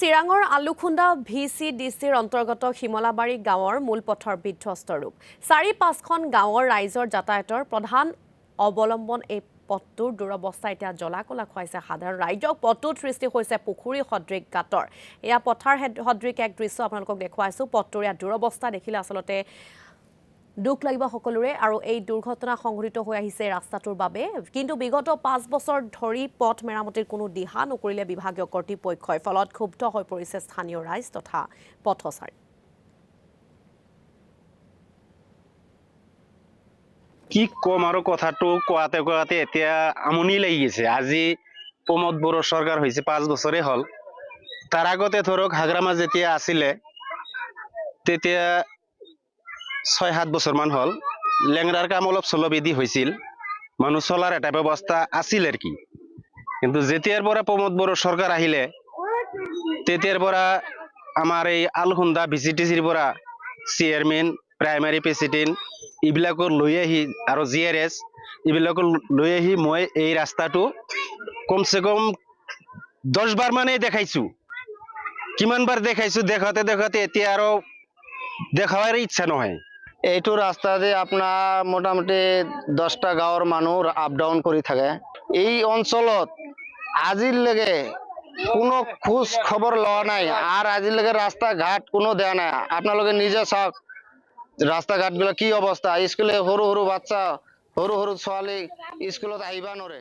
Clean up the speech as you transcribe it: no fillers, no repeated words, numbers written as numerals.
চিৰাঙৰ আলুখুন্দা VCDCৰ অন্তৰ্গত শিমলাবাৰী গাঁৱৰ মূল পথৰ বিধ্বস্ত ৰূপ ৪-৫খন গাঁৱৰ ৰাইজৰ যাতায়াতৰ প্ৰধান অৱলম্বন এই পথটোৰ দুৰৱস্থা এতিয়া জ্বলা-কলা খুৱাইছে সাধাৰণ ৰাইজক। পথটোত সৃষ্টি হৈছে পুখুৰী সদৃশ গাঁতৰ। এয়া পথাৰ সদৃশ এক দৃশ্য আপোনালোকক দেখুৱাইছো। পথটোৰ এয়া দুৰৱস্থা দেখিলে আচলতে দুখ লাগিব সকলোৰে আৰু এই দুৰ্ঘটনা সংঘটিত হৈ আহিছে ৰাস্তাটোৰ বাবে। কিন্তু বিগত ৫ বছৰ ধৰি পথ মেৰামতিৰ কোনো দিহা নকৰিলে বিভাগীয় কৰ্তৃপক্ষই। ফলত ক্ষুব্ধ হৈ পৰিছে স্থানীয় ৰাইজ তথা পথচাৰী। কি কম আৰু কথাটো কোৱাতে এতিয়া আমনি লাগি গৈছে। আজি প্ৰমোদ বড়োৰ চৰকাৰ হৈছে ৫ বছৰে হ'ল। তাৰ আগতে ধৰক হাগ্ৰামা যেতিয়া আছিলে তেতিয়া ৬-৭ বছৰমান হ'ল। লেংৰাৰ কাম অলপ চলপ এদি হৈছিল, মানুহ চলাৰ এটা ব্যৱস্থা আছিল আৰু কি। কিন্তু যেতিয়াৰ পৰা প্ৰমোদ বড়োৰ চৰকাৰ আহিলে তেতিয়াৰ পৰা আমাৰ এই আলুখুন্দা VCDCৰ পৰা চেয়াৰমেন, প্ৰাইমাৰী প্ৰেচিডেণ্ট এইবিলাকৰ লৈ আহি আৰু GRS এইবিলাকৰ লৈ আহি মই এই ৰাস্তাটো কমচে কম 10 বাৰ মানেই দেখাইছো। কিমান বাৰ দেখাইছো, দেখাতে এতিয়া আৰু দেখাৱাৰ ইচ্ছা নহয়। এইটো ৰাস্তা যে আপোনাৰ মোটামুটি 10টা গাঁৱৰ মানুহ আপ ডাউন কৰি থাকে। এই অঞ্চলত আজিলৈকে কোনো খোজ খবৰ লোৱা নাই আৰু আজিলৈকে ৰাস্তা ঘাট কোনো দিয়া নাই। আপোনালোকে নিজে চাওক ৰাস্তা ঘাটবিলাক কি অৱস্থা। স্কুলে সৰু সৰু বাচ্চা, সৰু সৰু ছোৱালী স্কুলত আহিবা নোৱাৰে।